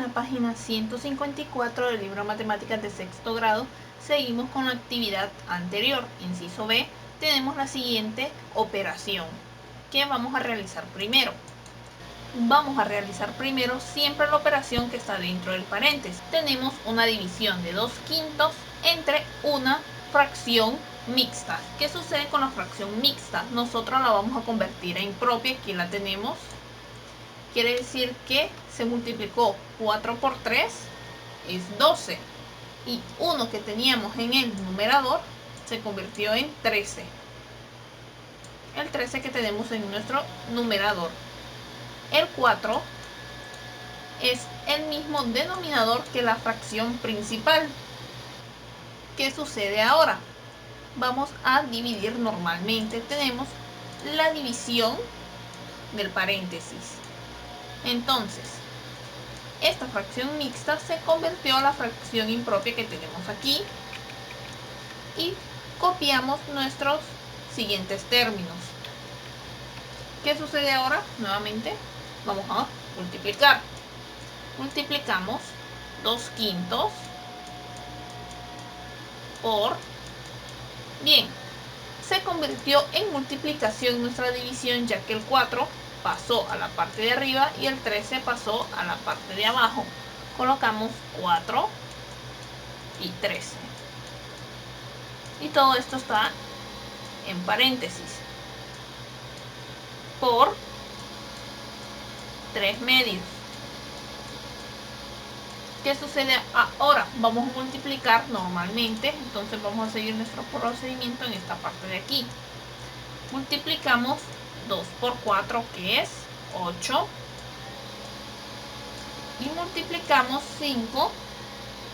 la página 154 del libro de Matemáticas de sexto grado. Seguimos con la actividad anterior. Inciso B, tenemos la siguiente operación que vamos a realizar primero. Vamos a realizar primero siempre la operación que está dentro del paréntesis. Tenemos una división de 2/5 entre una fracción mixta. ¿Qué sucede con la fracción mixta? Nosotros la vamos a convertir a impropia. Aquí la tenemos. Quiere decir que se multiplicó 4 por 3 es 12. Y 1 que teníamos en el numerador se convirtió en 13. El 13 que tenemos en nuestro numerador. El 4 es el mismo denominador que la fracción principal. ¿Qué sucede ahora? Vamos a dividir normalmente. Tenemos la división del paréntesis. Entonces, esta fracción mixta se convirtió a la fracción impropia que tenemos aquí. Y copiamos nuestros siguientes términos. ¿Qué sucede ahora? Nuevamente vamos a multiplicar. Multiplicamos 2/5 por... Bien, se convirtió en multiplicación nuestra división, ya que el 4 pasó a la parte de arriba y el 13 pasó a la parte de abajo. Colocamos 4 y 13. Y todo esto está en paréntesis. Por 3 medios. ¿Qué sucede ahora? Vamos a multiplicar normalmente, entonces vamos a seguir nuestro procedimiento en esta parte de aquí. Multiplicamos 2 por 4, que es 8. Y multiplicamos 5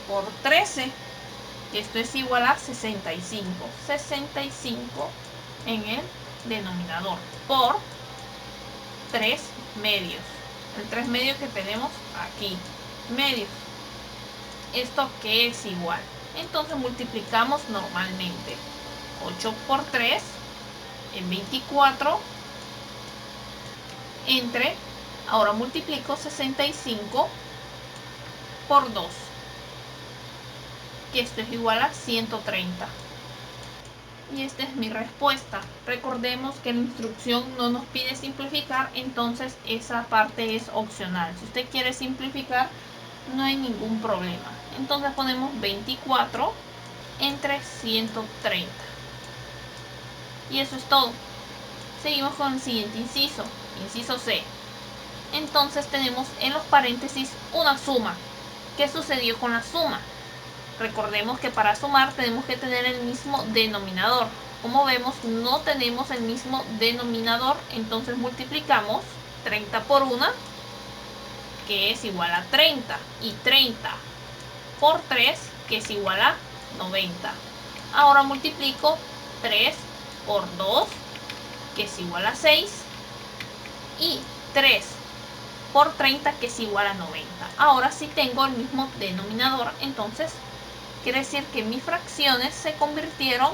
por 13, que esto es igual a 65. 65 en el denominador, por 3 medios. El 3 medios que tenemos aquí, medios. ¿Esto que es igual? Entonces multiplicamos normalmente. 8 por 3 en 24 entre, ahora multiplico 65 por 2, que esto es igual a 130. Y esta es mi respuesta. Recordemos que la instrucción no nos pide simplificar, entonces esa parte es opcional. Si usted quiere simplificar, no hay ningún problema. Entonces ponemos 24 entre 130. Y eso es todo. Seguimos con el siguiente inciso. Inciso C. Entonces tenemos en los paréntesis una suma. ¿Qué sucedió con la suma? Recordemos que para sumar tenemos que tener el mismo denominador. Como vemos, no tenemos el mismo denominador, entonces multiplicamos 30 por 1, que es igual a 30, y 30 por 3, que es igual a 90. Ahora multiplico 3 por 2, que es igual a 6, y 3 por 30, que es igual a 90. Ahora sí tengo el mismo denominador, entonces quiere decir que mis fracciones se convirtieron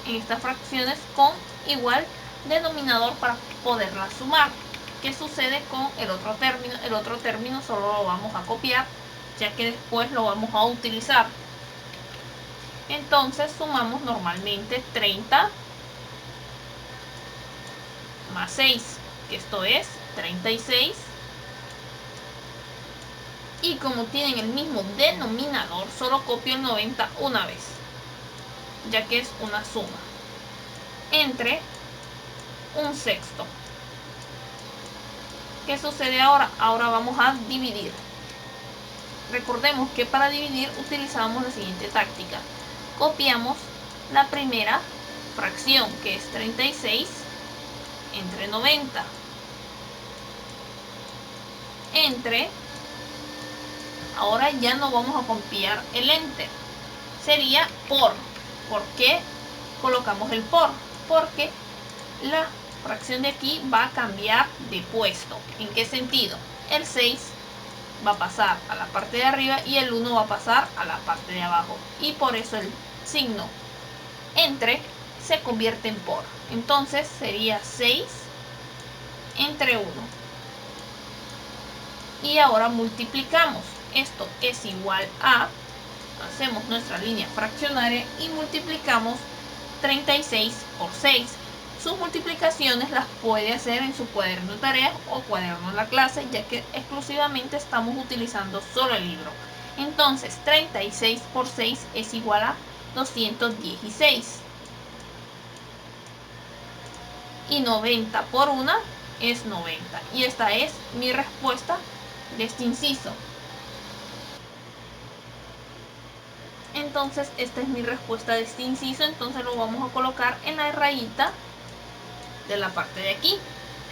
en estas fracciones con igual denominador para poderlas sumar. ¿Qué sucede con el otro término? El otro término solo lo vamos a copiar, ya que después lo vamos a utilizar. Entonces sumamos normalmente 30 más 6, que esto es 36. Y como tienen el mismo denominador, solo copio el 90 una vez, ya que es una suma, entre 1/6. ¿Qué sucede ahora? Ahora vamos a dividir. Recordemos que para dividir utilizamos la siguiente táctica. Copiamos la primera fracción, que es 36, entre 90, entre... Ahora ya no vamos a copiar el enter. Sería por. ¿Por qué colocamos el por? Porque la fracción de aquí va a cambiar de puesto. ¿En qué sentido? El 6 va a pasar a la parte de arriba y el 1 va a pasar a la parte de abajo. Y por eso el signo entre se convierte en por. Entonces sería 6 entre 1. Y ahora multiplicamos. Esto es igual a, hacemos nuestra línea fraccionaria y multiplicamos 36 por 6. Sus multiplicaciones las puede hacer en su cuaderno de tareas o cuaderno de la clase, ya que exclusivamente estamos utilizando solo el libro. Entonces 36 por 6 es igual a 216. Y 90 por 1 es 90. Y esta es mi respuesta de este inciso. Entonces esta es mi respuesta de este inciso. Entonces lo vamos a colocar en la rayita de la parte de aquí.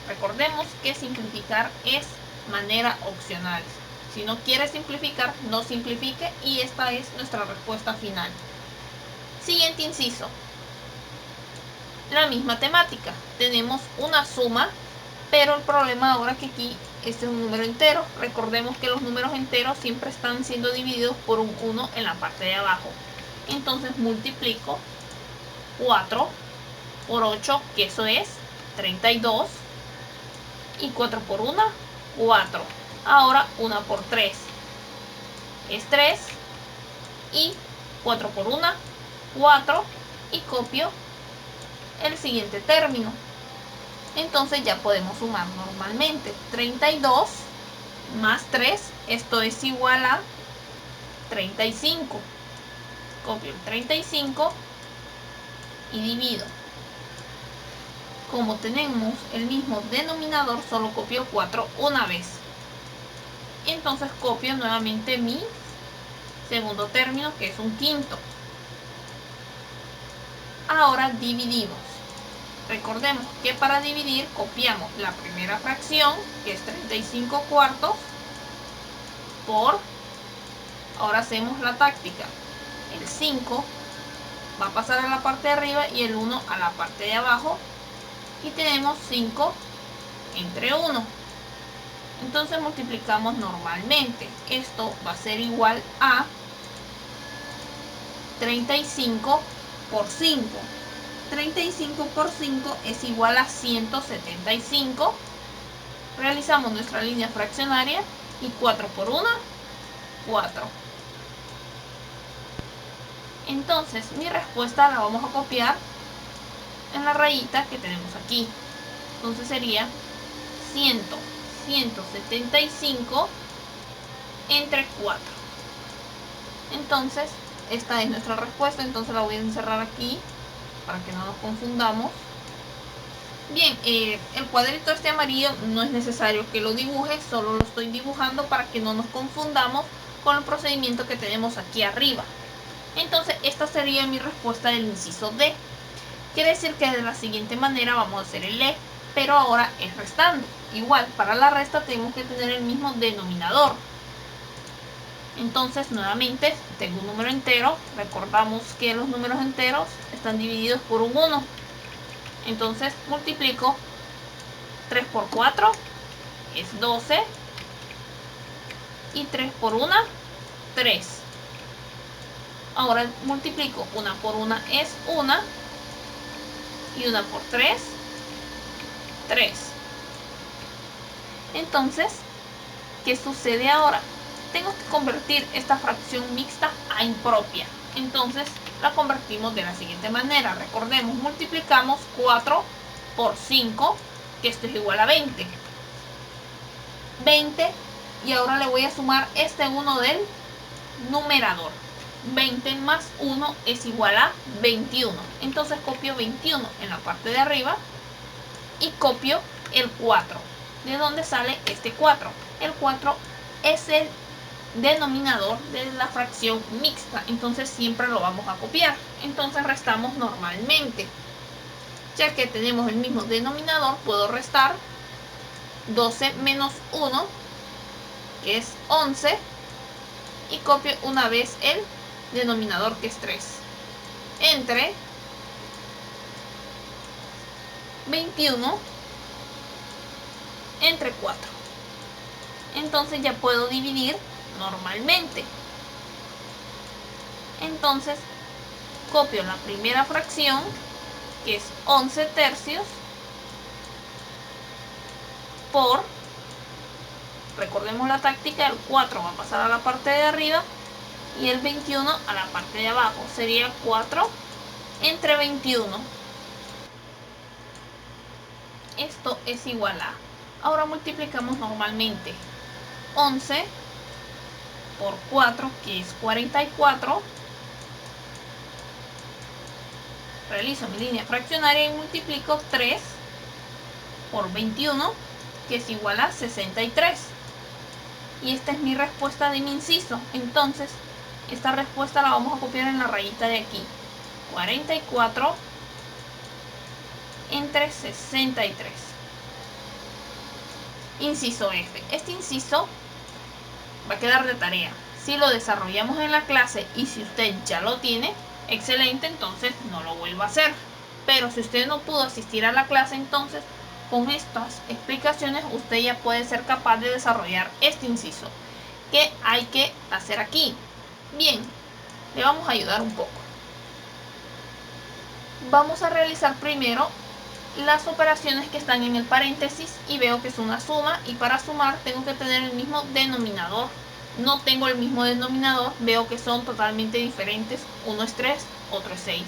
Recordemos que simplificar es manera opcional. Si no quiere simplificar, no simplifique, y esta es nuestra respuesta final. Siguiente inciso. La misma temática. Tenemos una suma, pero el problema ahora que aquí este es un número entero. Recordemos que los números enteros siempre están siendo divididos por un 1 en la parte de abajo. Entonces multiplico 4 por 8, que eso es 32. Y 4 por 1, 4. Ahora 1 por 3 es 3. Y 4 por 1, 4. Y copio el siguiente término. Entonces ya podemos sumar normalmente. 32 más 3, esto es igual a 35. Copio el 35 y divido. Como tenemos el mismo denominador, solo copio 4 una vez. Entonces copio nuevamente mi segundo término, que es un quinto. Ahora dividimos. Recordemos que para dividir copiamos la primera fracción, que es 35 cuartos, por, ahora hacemos la táctica, el 5 va a pasar a la parte de arriba y el 1 a la parte de abajo, y tenemos 5 entre 1. Entonces multiplicamos normalmente. Esto va a ser igual a 35 por 5. 35 por 5 es igual a 175. Realizamos nuestra línea fraccionaria y 4 por 1, 4. Entonces mi respuesta la vamos a copiar en la rayita que tenemos aquí. Entonces sería 175 entre 4. Entonces esta es nuestra respuesta. Entonces la voy a encerrar aquí para que no nos confundamos. Bien, el cuadrito este amarillo no es necesario que lo dibuje, solo lo estoy dibujando para que no nos confundamos con el procedimiento que tenemos aquí arriba. Entonces esta sería mi respuesta del inciso D. Quiere decir que de la siguiente manera vamos a hacer el E, pero ahora es restando. Igual, para la resta tenemos que tener el mismo denominador. Entonces nuevamente tengo un número entero. Recordamos que los números enteros están divididos por un 1. Entonces multiplico 3 por 4 es 12. Y 3 por 1, 3. Ahora multiplico 1 por 1 es 1. Y 1 por 3, 3. Entonces, ¿qué sucede ahora? Tengo que convertir esta fracción mixta a impropia. Entonces la convertimos de la siguiente manera. Recordemos, multiplicamos 4 por 5, que esto es igual a 20. 20, y ahora le voy a sumar este 1 del numerador. 20 más 1 es igual a 21. Entonces copio 21 en la parte de arriba y copio el 4. ¿De dónde sale este 4? El 4 es el denominador de la fracción mixta, entonces siempre lo vamos a copiar. Entonces restamos normalmente. Ya que tenemos el mismo denominador, puedo restar 12 menos 1, que es 11, y copio una vez el denominador, que es 3, entre 21 entre 4. Entonces ya puedo dividir normalmente. Entonces copio la primera fracción, que es 11 tercios, por Recordemos la táctica, el 4 va a pasar a la parte de arriba y el 21 a la parte de abajo. Sería 4 entre 21. Esto es igual a... Ahora multiplicamos normalmente 11 por 4, que es 44. Realizo mi línea fraccionaria y multiplico 3 por 21, que es igual a 63. Y esta es mi respuesta de mi inciso. Entonces, esta respuesta la vamos a copiar en la rayita de aquí. 44 entre 63. Inciso F. Este inciso va a quedar de tarea. Si lo desarrollamos en la clase y si usted ya lo tiene, excelente, entonces no lo vuelva a hacer. Pero si usted no pudo asistir a la clase, entonces con estas explicaciones usted ya puede ser capaz de desarrollar este inciso. ¿Qué hay que hacer aquí? Bien, le vamos a ayudar un poco. Vamos a realizar primero las operaciones que están en el paréntesis y veo que es una suma, y para sumar tengo que tener el mismo denominador. No tengo el mismo denominador, veo que son totalmente diferentes. Uno es 3, otro es 6.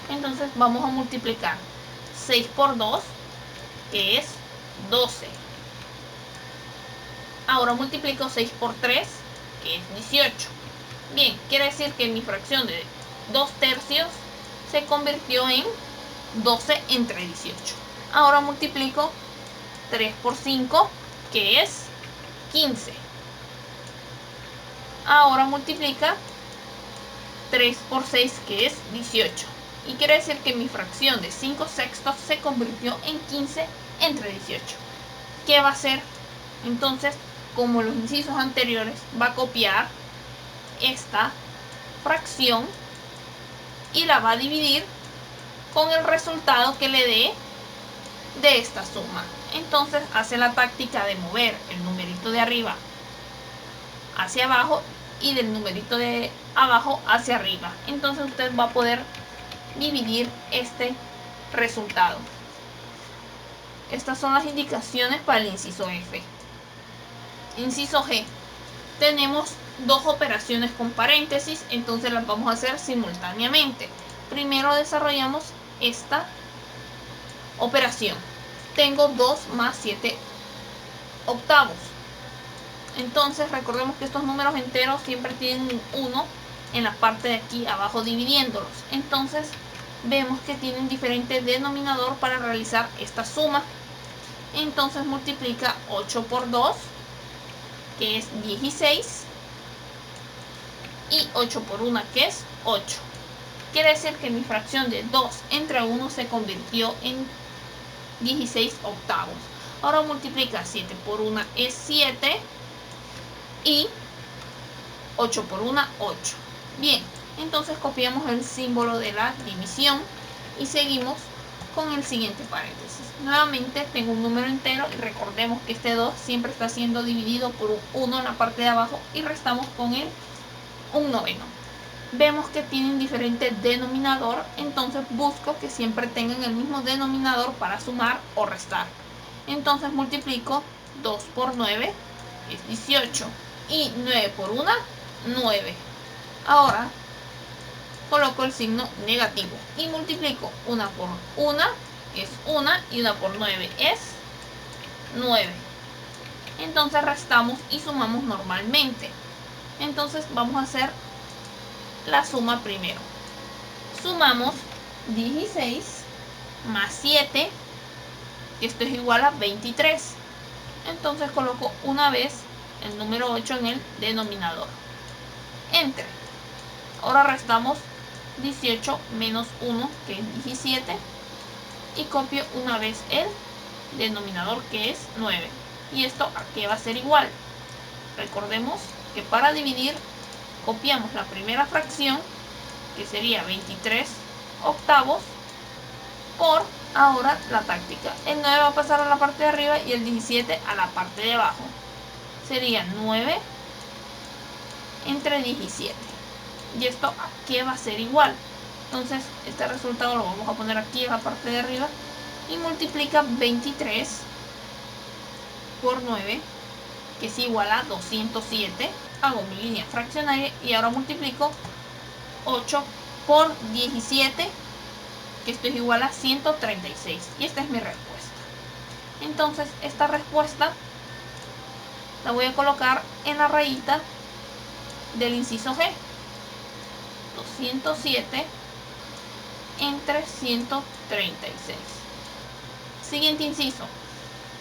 Entonces vamos a multiplicar 6 por 2, que es 12. Ahora multiplico 6 por 3, que es 18. Bien, quiere decir que mi fracción de 2 tercios se convirtió en 12 entre 18. Ahora multiplico 3 por 5, que es 15. Ahora multiplica 3 por 6, que es 18. Y quiere decir que mi fracción de 5 sextos se convirtió en 15 entre 18. ¿Qué va a hacer? Entonces, como los incisos anteriores, va a copiar esta fracción y la va a dividir con el resultado que le dé de esta suma. Entonces hace la táctica de mover el numerito de arriba hacia abajo y del numerito de abajo hacia arriba. Entonces usted va a poder dividir este resultado. Estas son las indicaciones para el inciso F. Inciso G. Tenemos dos operaciones con paréntesis, entonces las vamos a hacer simultáneamente. Primero desarrollamos esta operación. Tengo 2 más 7 octavos. Entonces recordemos que estos números enteros siempre tienen un 1 en la parte de aquí abajo dividiéndolos. Entonces vemos que tienen diferente denominador para realizar esta suma. Entonces multiplica 8 por 2, que es 16, y 8 por 1, que es 8. Quiere decir que mi fracción de 2 entre 1 se convirtió en 16 octavos. Ahora multiplica 7 por 1 es 7 y 8 por 1, 8. Bien, entonces copiamos el símbolo de la división y seguimos con el siguiente paréntesis. Nuevamente tengo un número entero y recordemos que este 2 siempre está siendo dividido por un 1 en la parte de abajo y restamos con él un noveno. Vemos que tienen diferente denominador, entonces busco que siempre tengan el mismo denominador para sumar o restar. Entonces multiplico 2 por 9 es 18 y 9 por 1, 9. Ahora coloco el signo negativo y multiplico 1 por 1 es 1 y 1 por 9 es 9. Entonces restamos y sumamos normalmente. Entonces vamos a hacer la suma primero. Sumamos 16 más 7, que esto es igual a 23. Entonces coloco una vez el número 8 en el denominador. Entre. Ahora restamos 18 menos 1, que es 17, y copio una vez el denominador, que es 9. Y esto aquí va a ser igual. Recordemos que para dividir copiamos la primera fracción, que sería 23 octavos, por ahora la táctica. El 9 va a pasar a la parte de arriba y el 17 a la parte de abajo. Sería 9 entre 17. Y esto aquí va a ser igual. Entonces este resultado lo vamos a poner aquí en la parte de arriba y multiplica 23 por 9, que es igual a 207. Hago mi línea fraccionaria y ahora multiplico 8 por 17, que esto es igual a 136. Y esta es mi respuesta. Entonces esta respuesta la voy a colocar en la rayita del inciso G. 207 entre 136. Siguiente inciso.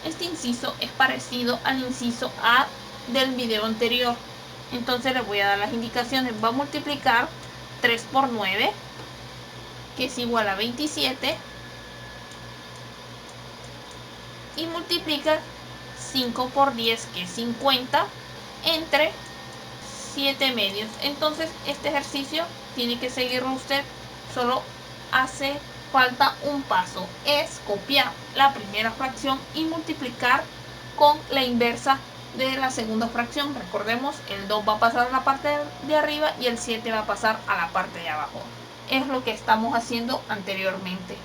Este inciso es parecido al inciso A del video anterior. Entonces le voy a dar las indicaciones. Va a multiplicar 3 por 9, que es igual a 27. Y multiplica 5 por 10, que es 50, entre 7 medios. Entonces este ejercicio tiene que seguirlo usted. Solo hace falta un paso, es copiar la primera fracción y multiplicar con la inversa de la segunda fracción. Recordemos, el 2 va a pasar a la parte de arriba y el 7 va a pasar a la parte de abajo. Es lo que estamos haciendo anteriormente.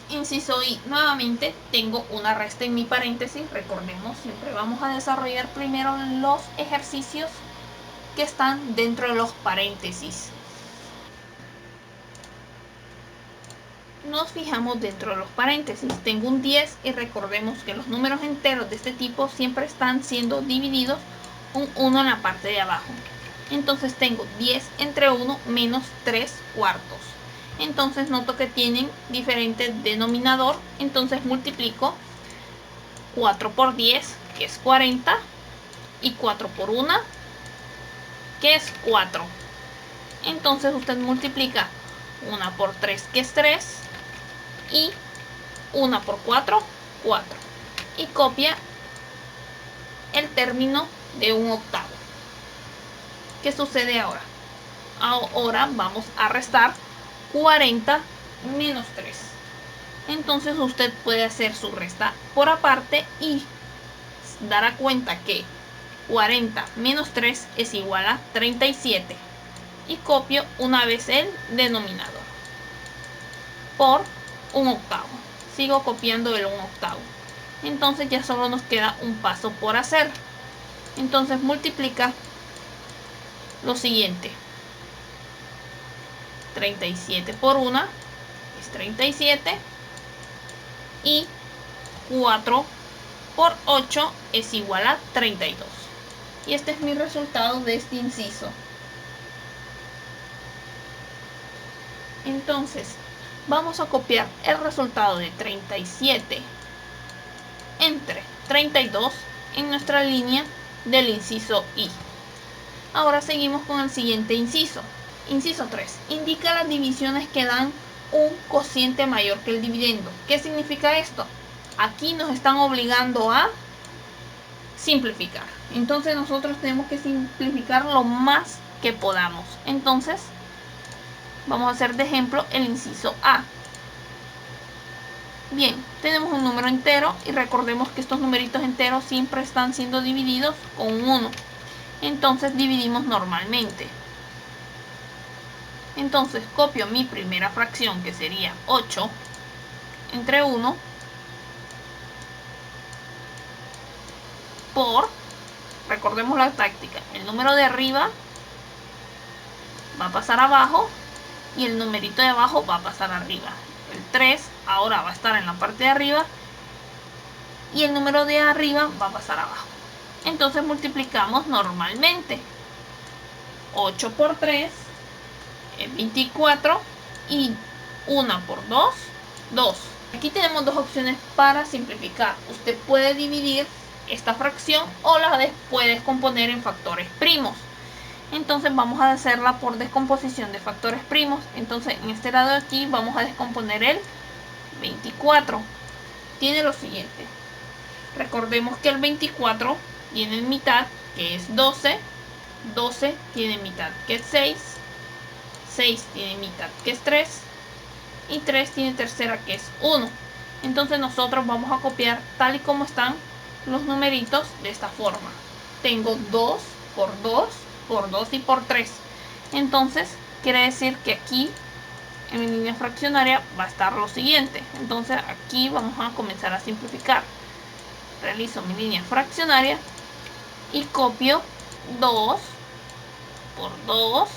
Inciso I, nuevamente tengo una resta en mi paréntesis. Recordemos, siempre vamos a desarrollar primero los ejercicios que están dentro de los paréntesis. Nos fijamos dentro de los paréntesis. Tengo un 10 y recordemos que los números enteros de este tipo siempre están siendo divididos un 1 en la parte de abajo. Entonces tengo 10 entre 1 menos 3 cuartos. Entonces noto que tienen diferente denominador. Entonces multiplico 4 por 10, que es 40, y 4 por 1, que es 4. Entonces usted multiplica 1 por 3, que es 3, y 1 por 4, 4. Y copia el término de un octavo. ¿Qué sucede ahora? Ahora vamos a restar 40 menos 3. Entonces usted puede hacer su resta por aparte y dará cuenta que 40 menos 3 es igual a 37. Y copio una vez el denominador por un octavo. Sigo copiando el 1 octavo. Entonces ya solo nos queda un paso por hacer. Entonces multiplica lo siguiente. 37 por 1 es 37. Y 4 por 8 es igual a 32. Y este es mi resultado de este inciso. Entonces vamos a copiar el resultado de 37 entre 32 en nuestra línea del inciso I. Ahora seguimos con el siguiente inciso. Inciso 3. Indica las divisiones que dan un cociente mayor que el dividendo. ¿Qué significa esto? Aquí nos están obligando a simplificar. Entonces nosotros tenemos que simplificar lo más que podamos. Entonces vamos a hacer de ejemplo el inciso A. Bien, tenemos un número entero y recordemos que estos numeritos enteros siempre están siendo divididos con un 1. Entonces dividimos normalmente. Entonces copio mi primera fracción, que sería 8 entre 1, por, recordemos la táctica, el número de arriba va a pasar abajo y el numerito de abajo va a pasar arriba. El 3 ahora va a estar en la parte de arriba y el número de arriba va a pasar abajo. Entonces multiplicamos normalmente. 8 por 3 es 24 y 1 por 2, 2. Aquí tenemos dos opciones para simplificar. Usted puede dividir esta fracción o la puede descomponer en factores primos. Entonces vamos a hacerla por descomposición de factores primos. Entonces en este lado de aquí vamos a descomponer el 24. Tiene lo siguiente. Recordemos que el 24 tiene mitad, que es 12. 12 tiene mitad, que es 6. 6 tiene mitad, que es 3. Y 3 tiene tercera, que es 1. Entonces nosotros vamos a copiar tal y como están los numeritos de esta forma. Tengo 2 por 2 por 2 y por 3. Entonces quiere decir que aquí en mi línea fraccionaria va a estar lo siguiente. Entonces aquí vamos a comenzar a simplificar. realizo mi línea fraccionaria y copio 2 por 2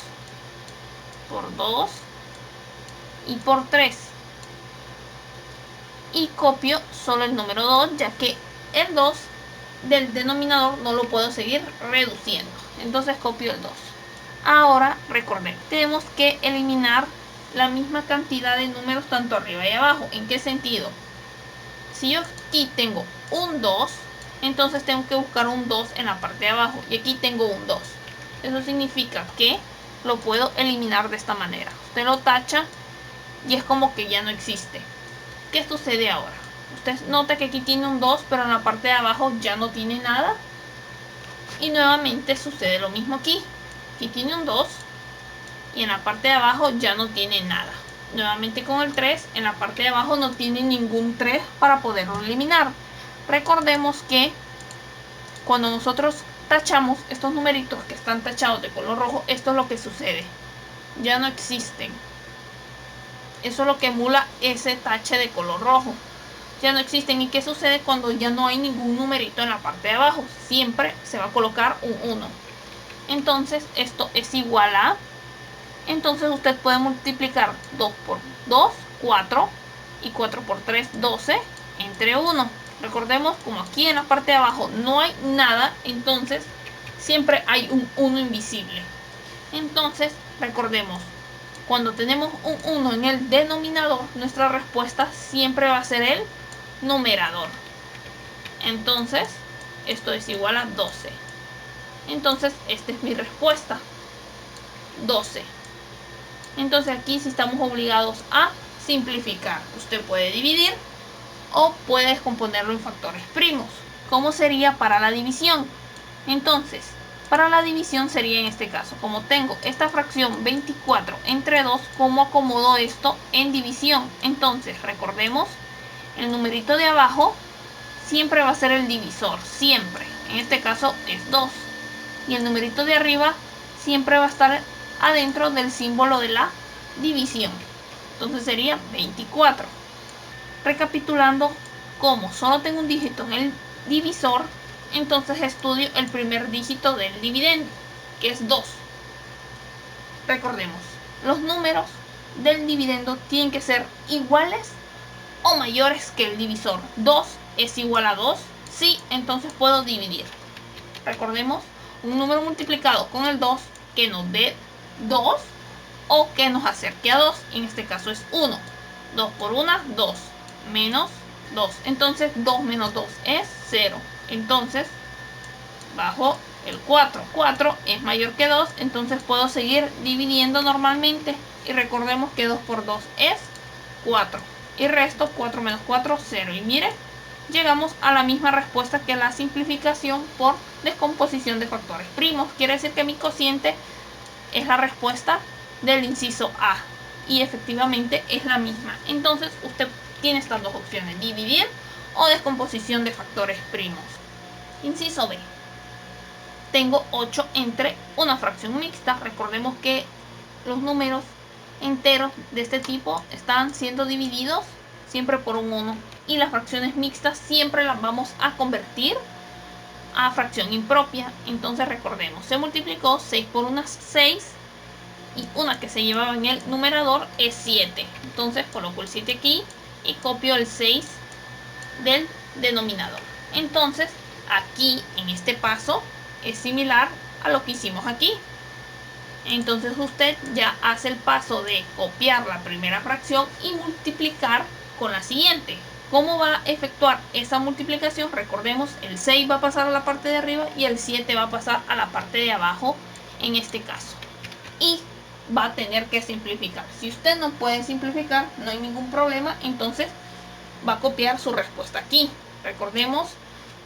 por 2 y por 3. Y copio solo el número 2, ya que el 2 del denominador no lo puedo seguir reduciendo. Entonces copio el 2. Ahora recordemos, tenemos que eliminar la misma cantidad de números tanto arriba y abajo. ¿En qué sentido? Si yo aquí tengo un 2, entonces tengo que buscar un 2 en la parte de abajo. Y aquí tengo un 2. Eso significa que lo puedo eliminar de esta manera. Usted lo tacha y es como que ya no existe. ¿Qué sucede ahora? Usted nota que aquí tiene un 2, pero en la parte de abajo ya no tiene nada. Y nuevamente sucede lo mismo aquí. Aquí tiene un 2 y en la parte de abajo ya no tiene nada. Nuevamente con el 3, en la parte de abajo no tiene ningún 3 para poderlo eliminar. Recordemos que cuando nosotros tachamos estos numeritos que están tachados de color rojo, esto es lo que sucede. Ya no existen. Eso es lo que emula ese tache de color rojo. Ya no existen. ¿Y qué sucede cuando ya no hay ningún numerito en la parte de abajo? Siempre se va a colocar un 1. Entonces esto es igual a... Entonces usted puede multiplicar 2 por 2, 4, y 4 por 3, 12, entre 1. Recordemos, como aquí en la parte de abajo no hay nada, entonces siempre hay un 1 invisible. Entonces recordemos, cuando tenemos un 1 en el denominador, nuestra respuesta siempre va a ser el numerador. Entonces esto es igual a 12. Entonces esta es mi respuesta, 12. Entonces aquí sí estamos obligados a simplificar. Usted puede dividir o puede descomponerlo en factores primos. ¿Cómo sería para la división? Entonces, para la división sería en este caso, como tengo esta fracción 24 entre 2, ¿cómo acomodo esto en división? Entonces, recordemos, el numerito de abajo siempre va a ser el divisor, siempre. En este caso es 2. Y el numerito de arriba siempre va a estar adentro del símbolo de la división. Entonces sería 24. Recapitulando, como solo tengo un dígito en el divisor, entonces estudio el primer dígito del dividendo, que es 2. Recordemos, los números del dividendo tienen que ser iguales o mayores que el divisor. 2 es igual a 2, sí, entonces puedo dividir. Recordemos, un número multiplicado con el 2 que nos dé 2 o que nos acerque a 2, en este caso es 1. 2 por 1, 2, menos 2. Entonces 2 menos 2 es 0. Entonces bajo el 4. 4 es mayor que 2, entonces puedo seguir dividiendo normalmente. Y recordemos que 2 por 2 es 4. Y resto 4 menos 4, 0. Y mire, llegamos a la misma respuesta que la simplificación por descomposición de factores primos. Quiere decir que mi cociente es la respuesta del inciso A. Y efectivamente es la misma. Entonces usted tiene estas dos opciones: dividir o descomposición de factores primos. Inciso B. Tengo 8 entre una fracción mixta. Recordemos que los números enteros de este tipo están siendo divididos siempre por un 1. Y las fracciones mixtas siempre las vamos a convertir a fracción impropia. Entonces recordemos, se multiplicó 6 por 1, 6. Y una que se llevaba en el numerador es 7. Entonces coloco el 7 aquí y copio el 6 del denominador. Entonces aquí en este paso es similar a lo que hicimos aquí. Entonces usted ya hace el paso de copiar la primera fracción y multiplicar con la siguiente. ¿Cómo va a efectuar esa multiplicación? Recordemos, el 6 va a pasar a la parte de arriba y el 7 va a pasar a la parte de abajo en este caso. Y va a tener que simplificar. Si usted no puede simplificar, no hay ningún problema, entonces va a copiar su respuesta aquí. Recordemos,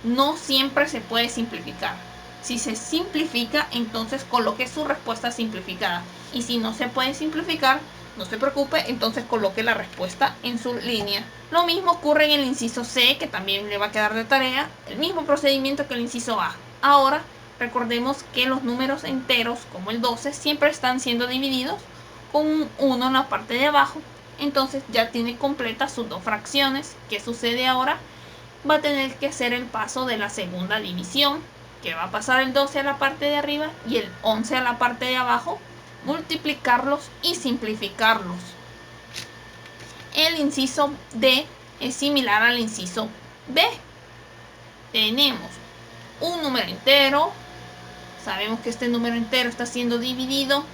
no siempre se puede simplificar. Si se simplifica, entonces coloque su respuesta simplificada. Y si no se puede simplificar, no se preocupe, entonces coloque la respuesta en su línea. Lo mismo ocurre en el inciso C, que también le va a quedar de tarea. El mismo procedimiento que el inciso A. Ahora, recordemos que los números enteros, como el 12, siempre están siendo divididos con un 1 en la parte de abajo. Entonces ya tiene completas sus dos fracciones. ¿Qué sucede ahora? va a tener que hacer el paso de la segunda división, que va a pasar el 12 a la parte de arriba y el 11 a la parte de abajo, multiplicarlos y simplificarlos. El inciso D es similar al inciso B. Tenemos un número entero. Sabemos que este número entero está siendo dividido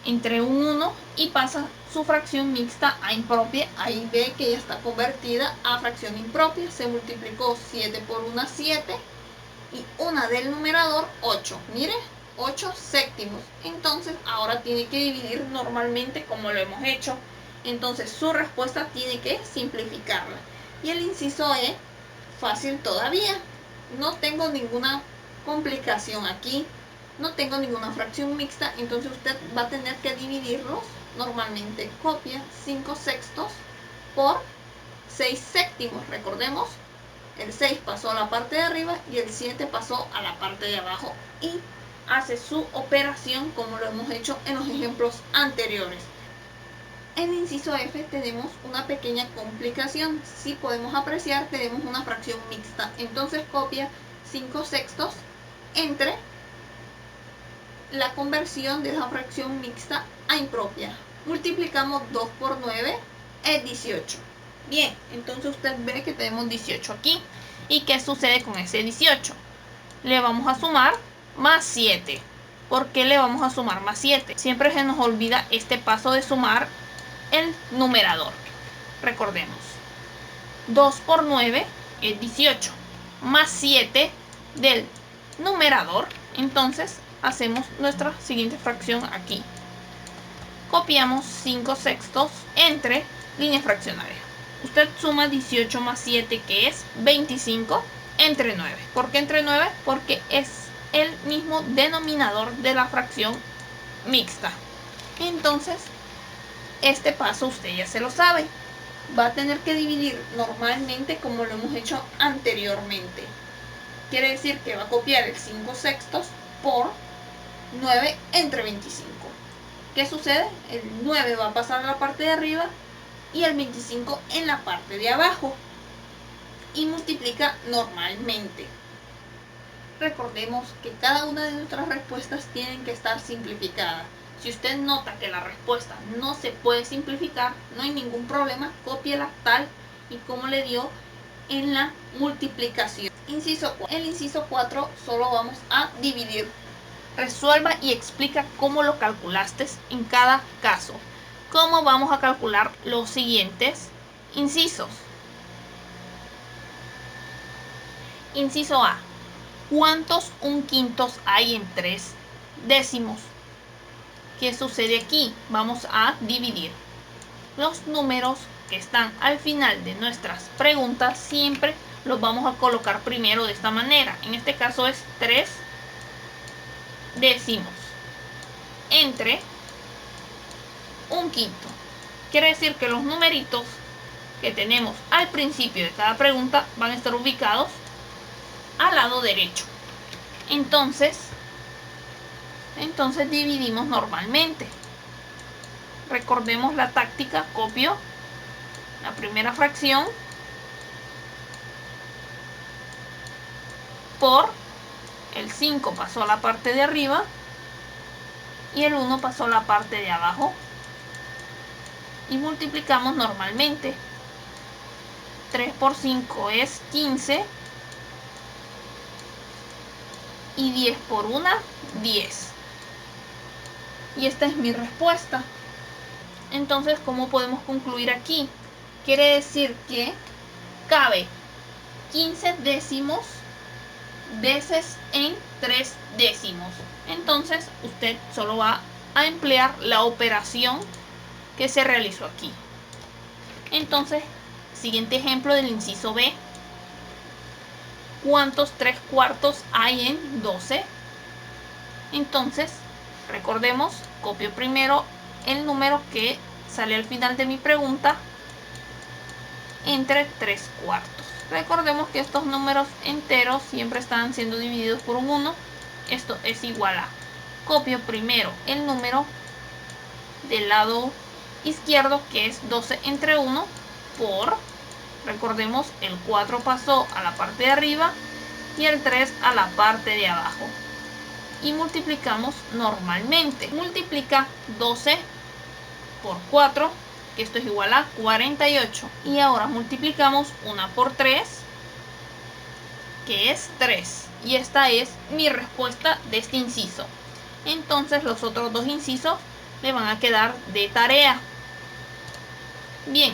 entre un 1 y pasa su fracción mixta a impropia. Ahí ve que ya está convertida a fracción impropia. Se multiplicó 7 por 1, 7. Y una del numerador, 8. Mire, 8 séptimos. Entonces ahora tiene que dividir normalmente como lo hemos hecho. Entonces su respuesta tiene que simplificarla. Y el inciso E, fácil todavía. No tengo ninguna complicación aquí. No tengo ninguna fracción mixta. Entonces usted va a tener que dividirlos. Normalmente copia 5 sextos por 6 séptimos. Recordemos, el 6 pasó a la parte de arriba y el 7 pasó a la parte de abajo. Y hace su operación como lo hemos hecho en los ejemplos anteriores. En el inciso F tenemos una pequeña complicación. Si podemos apreciar, tenemos una fracción mixta. Entonces copia 5 sextos entre la conversión de esa fracción mixta a impropia. Multiplicamos 2 por 9 es 18. Bien, entonces usted ve que tenemos 18 aquí. ¿Y qué sucede con ese 18? Le vamos a sumar más 7. ¿Por qué le vamos a sumar más 7? Siempre se nos olvida este paso de sumar el numerador. Recordemos, 2 por 9 es 18, más 7 del numerador. Entonces hacemos nuestra siguiente fracción aquí. Copiamos 5 sextos entre líneas fraccionarias. Usted suma 18 más 7, que es 25, entre 9. ¿Por qué entre 9? Porque es el mismo denominador de la fracción mixta. Entonces, este paso usted ya se lo sabe. Va a tener que dividir normalmente como lo hemos hecho anteriormente. Quiere decir que va a copiar el 5 sextos por 9 entre 25. ¿Qué sucede? El 9 va a pasar a la parte de arriba y el 25 en la parte de abajo. Y multiplica normalmente. Recordemos que cada una de nuestras respuestas tienen que estar simplificadas. Si usted nota que la respuesta no se puede simplificar, no hay ningún problema, cópiela tal y como le dio en la multiplicación. Inciso 4. El inciso 4 solo vamos a dividir. Resuelva y explica cómo lo calculaste en cada caso. ¿Cómo vamos a calcular los siguientes incisos? Inciso A. ¿Cuántos 1/5 hay en 3 décimos? ¿Qué sucede aquí? Vamos a dividir. Los números que están al final de nuestras preguntas siempre los vamos a colocar primero de esta manera. En este caso es 3 décimos entre 1/5. Quiere decir que los numeritos que tenemos al principio de cada pregunta van a estar ubicados al lado derecho. Entonces dividimos normalmente. Recordemos la táctica. Copio la primera fracción por el 5 pasó a la parte de arriba y el 1 pasó a la parte de abajo y multiplicamos normalmente. 3 por 5 es 15 y 10 por 1, 10. Y esta es mi respuesta. Entonces, ¿cómo podemos concluir aquí? Quiere decir que cabe 15 décimos veces en 3 décimos. Entonces, usted solo va a emplear la operación que se realizó aquí. Entonces, siguiente ejemplo del inciso B. ¿Cuántos 3/4 hay en 12? Entonces, recordemos, copio primero el número que sale al final de mi pregunta entre 3/4. Recordemos que estos números enteros siempre están siendo divididos por un 1. Esto es igual a, copio primero el número del lado izquierdo, que es 12 entre 1, por Recordemos, el 4 pasó a la parte de arriba y el 3 a la parte de abajo. Y multiplicamos normalmente. Multiplica 12 por 4, que esto es igual a 48. Y ahora multiplicamos 1 por 3, que es 3. Y esta es mi respuesta de este inciso. Entonces los otros dos incisos le van a quedar de tarea. Bien,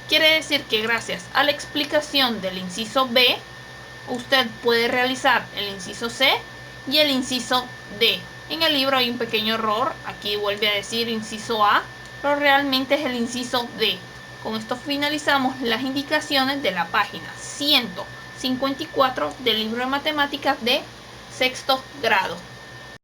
quiere decir que gracias a la explicación del inciso B, usted puede realizar el inciso C y el inciso D. En el libro hay un pequeño error, aquí vuelve a decir inciso A, pero realmente es el inciso D. Con esto finalizamos las indicaciones de la página 154 del libro de matemáticas de sexto grado.